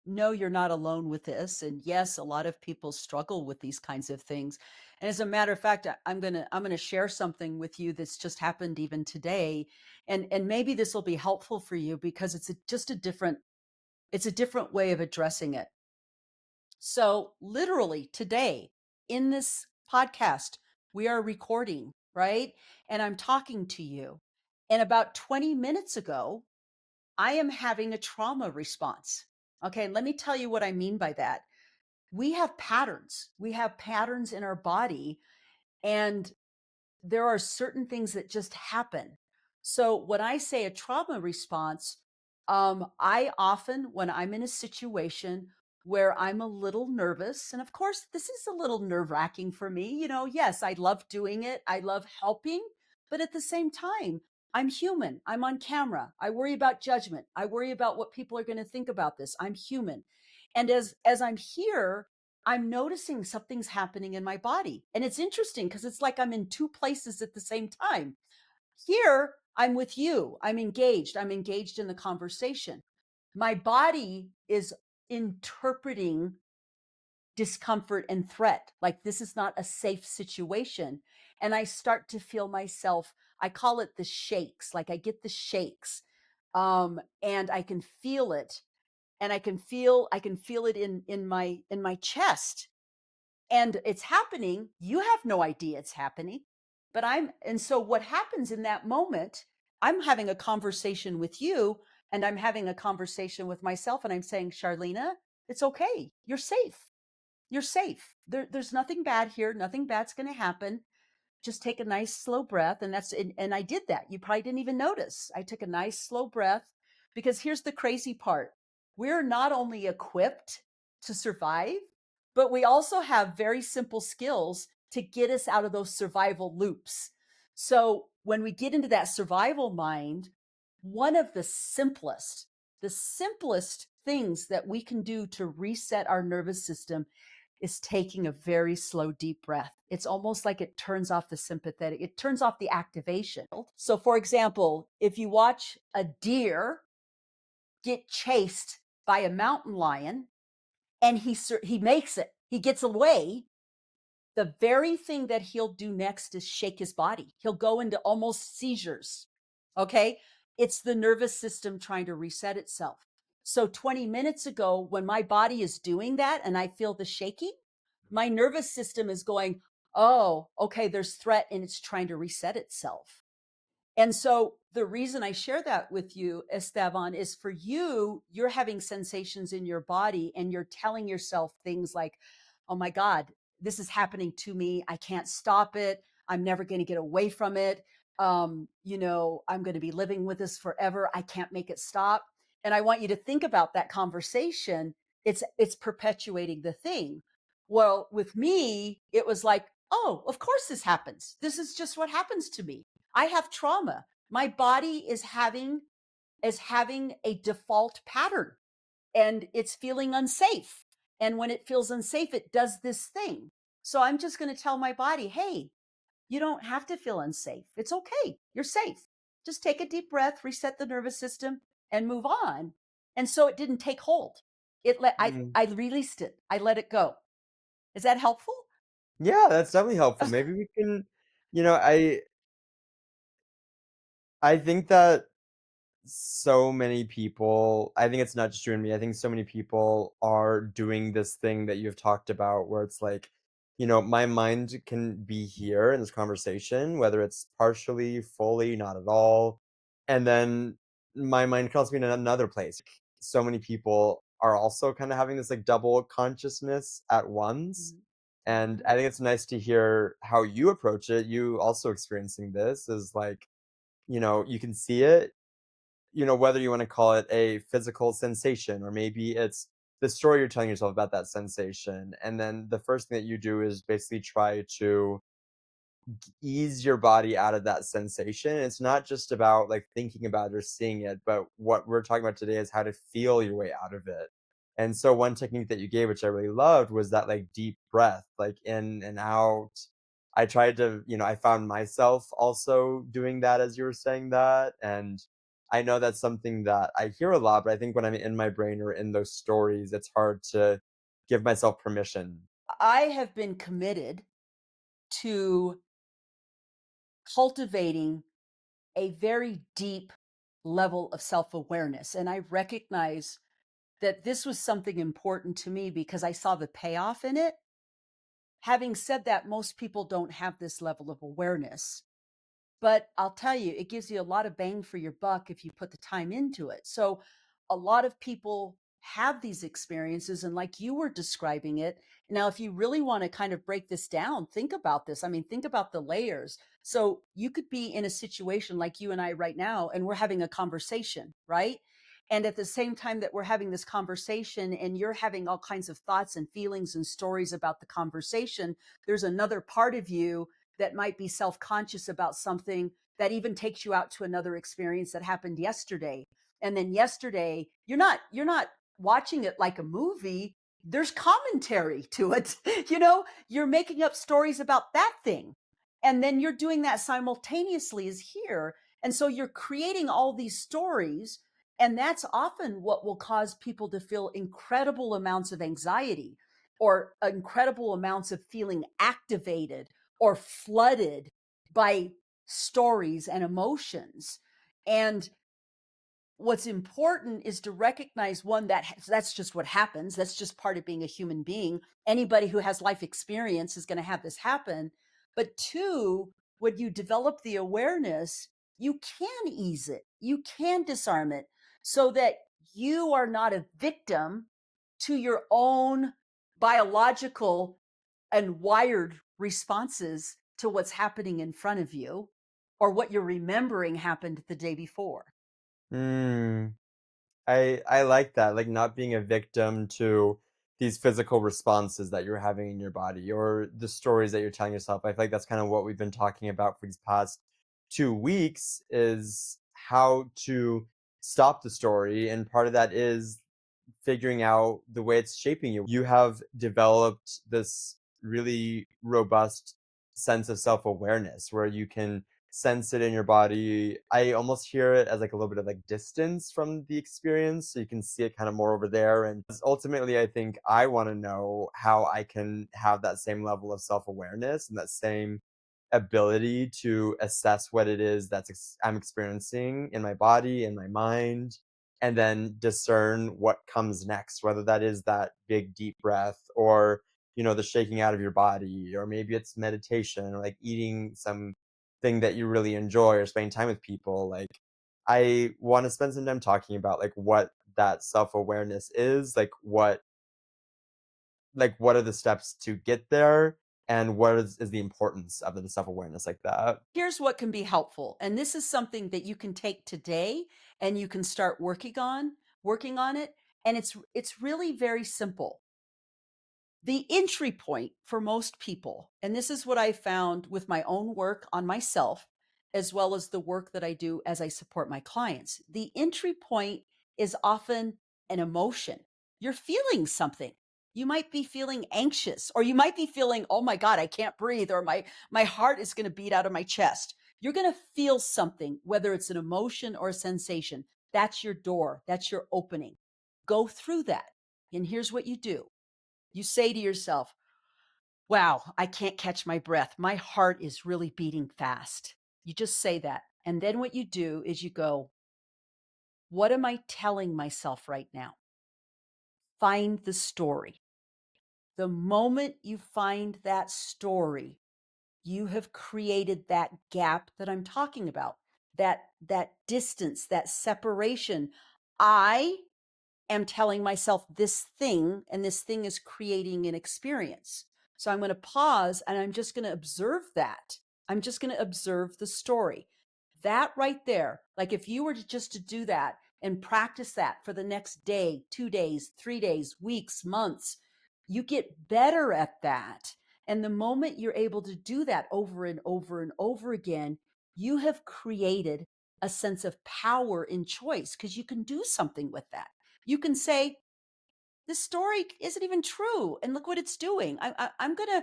no, you're not alone with this. And yes, a lot of people struggle with these kinds of things. And as a matter of fact, I'm gonna share something with you that's just happened even today. And maybe this will be helpful for you because it's a different way of addressing it. So literally today in this podcast, we are recording, right? And I'm talking to you. And about 20 minutes ago, I am having a trauma response. Okay, let me tell you what I mean by that. We have patterns. We have patterns in our body, and there are certain things that just happen. So when I say a trauma response, I often, when I'm in a situation where I'm a little nervous, and of course, this is a little nerve wracking for me. Yes, I love doing it, I love helping, but at the same time, I'm human. I'm on camera. I worry about judgment. I worry about what people are going to think about this. I'm human. And as I'm here, I'm noticing something's happening in my body. And it's interesting because it's like I'm in two places at the same time. Here, I'm with you. I'm engaged. I'm engaged in the conversation. My body is interpreting discomfort and threat. Like this is not a safe situation. And I start to feel myself, I call it the shakes. Like I get the shakes. And I can feel it. And I can feel it in my chest, and it's happening. You have no idea it's happening. And so what happens in that moment, I'm having a conversation with you, and I'm having a conversation with myself, and I'm saying, Charlena, it's okay. You're safe. You're safe. There's nothing bad here. Nothing bad's going to happen. Just take a nice slow breath. And I did that. You probably didn't even notice. I took a nice slow breath because here's the crazy part. We're not only equipped to survive, but we also have very simple skills to get us out of those survival loops. So when we get into that survival mind, one of the simplest things that we can do to reset our nervous system is taking a very slow, deep breath. It's almost like it turns off the activation. So, for example, if you watch a deer get chased by a mountain lion and he makes it, he gets away, the very thing that he'll do next is shake his body. He'll go into almost seizures. Okay. It's the nervous system trying to reset itself. So 20 minutes ago, when my body is doing that and I feel the shaking, my nervous system is going, oh, okay, there's threat and it's trying to reset itself. And so the reason I share that with you, Esteban, is for you, you're having sensations in your body and you're telling yourself things like, oh my God, this is happening to me. I can't stop it. I'm never going to get away from it. I'm going to be living with this forever. I can't make it stop. And I want you to think about that conversation. It's perpetuating the thing. Well, with me, it was like, oh, of course this happens. This is just what happens to me. I have trauma. My body is having a default pattern and it's feeling unsafe. And when it feels unsafe, it does this thing. So I'm just going to tell my body, hey, you don't have to feel unsafe. It's okay. You're safe. Just take a deep breath, reset the nervous system, and move on. And so it didn't take hold. It let Mm. I released it. I let it go. Is that helpful? Yeah, that's definitely helpful. Maybe we can, you know, I think that so many people, I think it's not just you and me, I think so many people are doing this thing that you've talked about where it's like, my mind can be here in this conversation, whether it's partially, fully, not at all. And then my mind can also be in another place. So many people are also kind of having this like double consciousness at once. Mhm. And Mhm. I think it's nice to hear how you approach it. You also experiencing this is like, you can see it, whether you want to call it a physical sensation or maybe it's the story you're telling yourself about that sensation. And then the first thing that you do is basically try to ease your body out of that sensation. It's not just about like thinking about it or seeing it, but what we're talking about today is how to feel your way out of it. And so one technique that you gave, which I really loved, was that like deep breath, like in and out. I tried to, I found myself also doing that as you were saying that. And I know that's something that I hear a lot, but I think when I'm in my brain or in those stories, it's hard to give myself permission. I have been committed to cultivating a very deep level of self awareness. And I recognize that this was something important to me because I saw the payoff in it. Having said that, most people don't have this level of awareness. But I'll tell you, it gives you a lot of bang for your buck if you put the time into it. So a lot of people have these experiences and like you were describing it. Now, if you really want to kind of break this down, think about this. I mean, think about the layers. So you could be in a situation like you and I right now, and we're having a conversation, right? And at the same time that we're having this conversation and you're having all kinds of thoughts and feelings and stories about the conversation, there's another part of you that might be self-conscious about something that even takes you out to another experience that happened yesterday. And then yesterday, you're not watching it like a movie. There's commentary to it. You're making up stories about that thing. And then you're doing that simultaneously as here. And so you're creating all these stories. And that's often what will cause people to feel incredible amounts of anxiety or incredible amounts of feeling activated or flooded by stories and emotions. And what's important is to recognize one that that's just what happens. That's just part of being a human being. Anybody who has life experience is going to have this happen. But two, when you develop the awareness, you can ease it, you can disarm it so that you are not a victim to your own biological and wired responses to what's happening in front of you or what you're remembering happened the day before. Mm. I like that, like, not being a victim to these physical responses that you're having in your body or the stories that you're telling yourself. I feel like that's kind of what we've been talking about for these past 2 weeks is how to stop the story, and part of that is figuring out the way it's shaping you. You have developed this really robust sense of self-awareness where you can sense it in your body. I almost hear it as like a little bit of like distance from the experience. So you can see it kind of more over there. And ultimately, I think I want to know how I can have that same level of self-awareness and that same ability to assess what it is I'm experiencing in my body, in my mind, and then discern what comes next, whether that is that big deep breath or, the shaking out of your body, or maybe it's meditation or like eating something that you really enjoy or spending time with people. Like, I want to spend some time talking about like what that self-awareness is, like what are the steps to get there and what is the importance of the self-awareness like that. Here's what can be helpful. And this is something that you can take today and you can start working on it. And it's really very simple. The entry point for most people, and this is what I found with my own work on myself, as well as the work that I do as I support my clients. The entry point is often an emotion. You're feeling something. You might be feeling anxious, or you might be feeling, oh my God, I can't breathe, or my heart is going to beat out of my chest. You're going to feel something, whether it's an emotion or a sensation. That's your door. That's your opening. Go through that. And here's what you do. You say to yourself, wow, I can't catch my breath. My heart is really beating fast. You just say that. And then what you do is you go, what am I telling myself right now? Find the story. The moment you find that story, you have created that gap that I'm talking about. That distance, that separation. I am telling myself this thing, and this thing is creating an experience. So I'm going to pause and I'm just going to observe that. I'm just going to observe the story. That right there, like if you were just to do that and practice that for the next day, 2 days, 3 days, weeks, months, you get better at that. And the moment you're able to do that over and over and over again, you have created a sense of power in choice because you can do something with that. You can say, "This story isn't even true, and look what it's doing. I'm gonna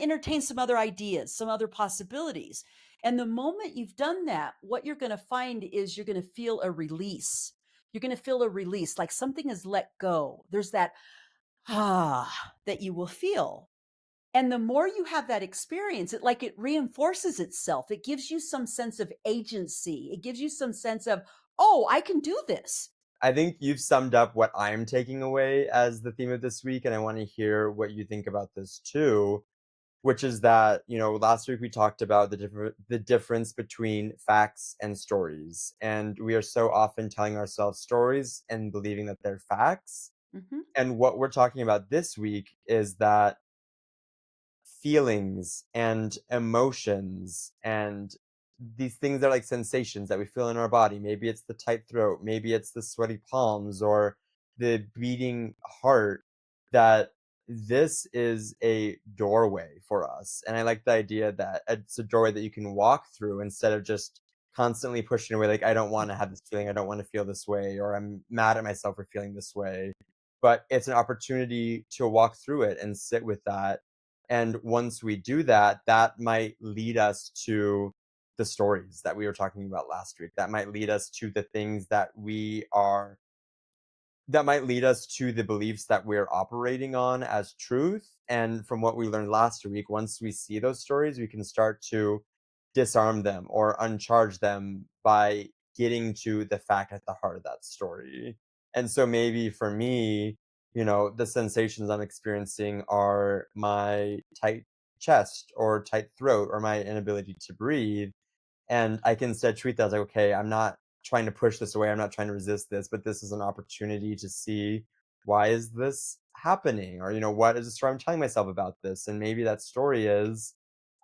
entertain some other ideas, some other possibilities." And the moment you've done that, what you're gonna find is you're gonna feel a release. You're gonna feel a release, like something is let go. There's that that you will feel. And the more you have that experience, it reinforces itself. It gives you some sense of agency. It gives you some sense of, oh, I can do this. I think you've summed up what I'm taking away as the theme of this week, and I want to hear what you think about this too, which is that, last week we talked about the difference between facts and stories. And we are so often telling ourselves stories and believing that they're facts. Mhm. And what we're talking about this week is that feelings and emotions and these things are like sensations that we feel in our body. Maybe it's the tight throat, maybe it's the sweaty palms or the beating heart, that this is a doorway for us. And I like the idea that it's a doorway that you can walk through instead of just constantly pushing away, like, I don't want to have this feeling, I don't want to feel this way, or I'm mad at myself for feeling this way. But it's an opportunity to walk through it and sit with that, and once we do that, that might lead us to the stories that we were talking about last week. That might lead us to the things that might lead us to the beliefs that we're operating on as truth. And from what we learned last week, once we see those stories, we can start to disarm them or uncharge them by getting to the fact at the heart of that story. And so maybe for me, the sensations I'm experiencing are my tight chest or tight throat or my inability to breathe. And I can instead treat that as like, okay, I'm not trying to push this away. I'm not trying to resist this, but this is an opportunity to see, why is this happening? Or, what is the story I'm telling myself about this? And maybe that story is,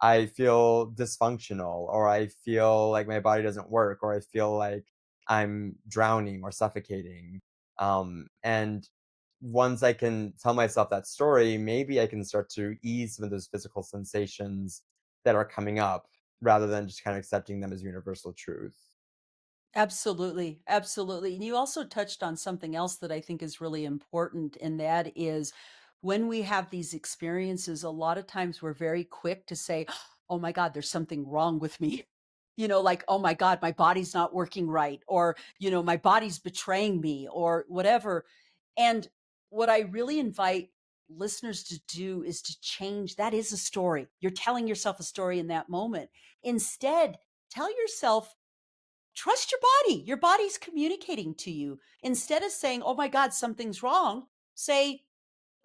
I feel dysfunctional, or I feel like my body doesn't work, or I feel like I'm drowning or suffocating. And once I can tell myself that story, maybe I can start to ease some of those physical sensations that are coming up, rather than just kind of accepting them as universal truth. Absolutely, absolutely. And you also touched on something else that I think is really important, and that is when we have these experiences, a lot of times we're very quick to say, oh my God, there's something wrong with me. Like, oh my God, my body's not working right, or, my body's betraying me, or whatever. And what I really invite listeners to do is to change that is a story. You're telling yourself a story in that moment. Instead, tell yourself, trust your body. Your body's communicating to you. Instead of saying, "Oh my god, something's wrong," say,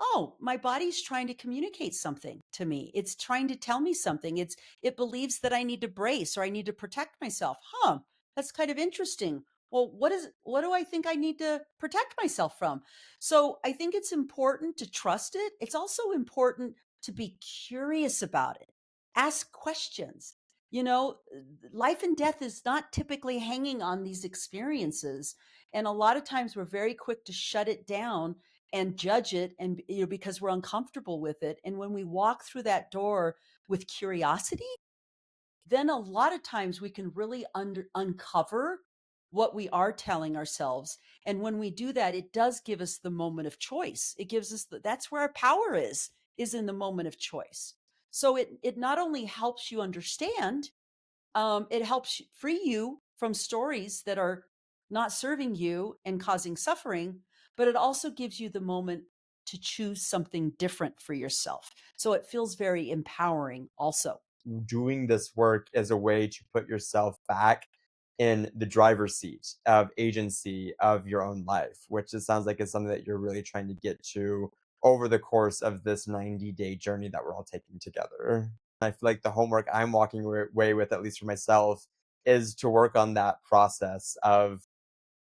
"Oh, my body's trying to communicate something to me. It's trying to tell me something. It believes that I need to brace or I need to protect myself. Huh, that's kind of interesting. Well, what do I think I need to protect myself from?" So, I think it's important to trust it. It's also important to be curious about it. Ask questions. Life and death is not typically hanging on these experiences, and a lot of times we're very quick to shut it down and judge it, and because we're uncomfortable with it. And when we walk through that door with curiosity, then a lot of times we can really uncover what we are telling ourselves. And when we do that, it does give us the moment of choice. It gives us that's where our power is in the moment of choice. So it not only helps you understand, it helps free you from stories that are not serving you and causing suffering, but it also gives you the moment to choose something different for yourself. So it feels very empowering also. Doing this work as a way to put yourself back in the driver's seat of agency of your own life, which it sounds like is something that you're really trying to get to over the course of this 90-day journey that we're all taking together. I feel like the homework I'm walking away with, at least for myself, is to work on that process of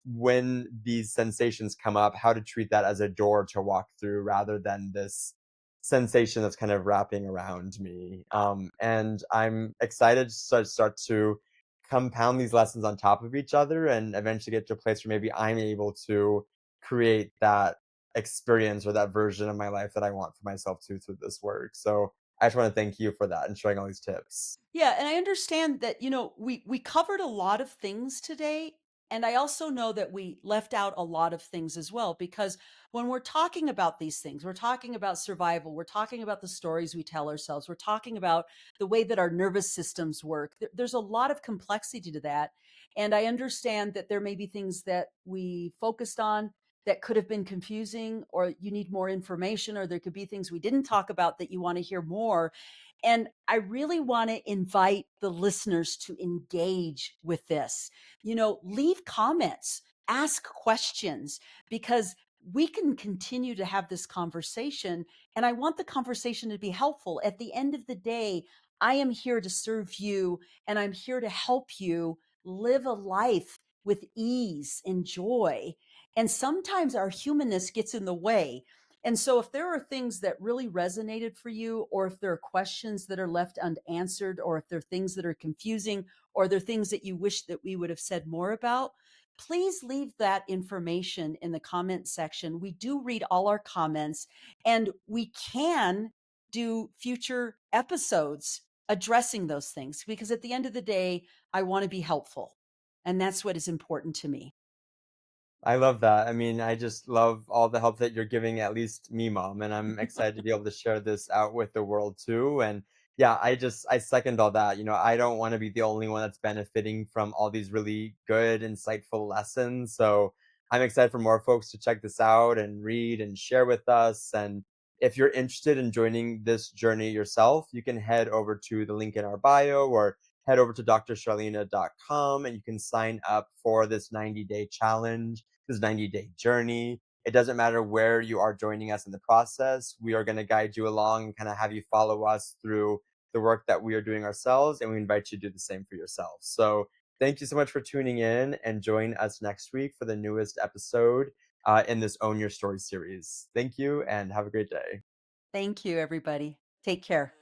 when these sensations come up, how to treat that as a door to walk through rather than this sensation that's kind of wrapping around me. And I'm excited to start to compound these lessons on top of each other and eventually get to a place where maybe I'm able to create that experience or that version of my life that I want for myself too through this work. So I just want to thank you for that and sharing all these tips. Yeah, and I understand that, we covered a lot of things today, and I also know that we left out a lot of things as well, because when we're talking about these things, we're talking about survival, we're talking about the stories we tell ourselves, we're talking about the way that our nervous systems work. There's a lot of complexity to that, and I understand that there may be things that we focused on that could have been confusing, or you need more information, or there could be things we didn't talk about that you want to hear more. And I really want to invite the listeners to engage with this. Leave comments, ask questions, because we can continue to have this conversation. And I want the conversation to be helpful. At the end of the day, I am here to serve you, and I'm here to help you live a life with ease and joy. And sometimes our humanness gets in the way. And so, if there are things that really resonated for you, or if there are questions that are left unanswered, or if there are things that are confusing, or there are things that you wish that we would have said more about, please leave that information in the comment section. We do read all our comments, and we can do future episodes addressing those things, because at the end of the day, I want to be helpful. And that's what is important to me. I love that. I mean, I just love all the help that you're giving at least me, mom, and I'm excited to be able to share this out with the world too. And yeah, I second all that. I don't want to be the only one that's benefiting from all these really good, insightful lessons. So I'm excited for more folks to check this out and read and share with us. And if you're interested in joining this journey yourself, you can head over to the link in our bio or head over to drcharleanea.com and you can sign up for this 90-day challenge, this 90-day journey. It doesn't matter where you are joining us in the process. We are going to guide you along and kind of have you follow us through the work that we are doing ourselves. And we invite you to do the same for yourself. So thank you so much for tuning in and join us next week for the newest episode in this Own Your Story series. Thank you and have a great day. Thank you, everybody. Take care.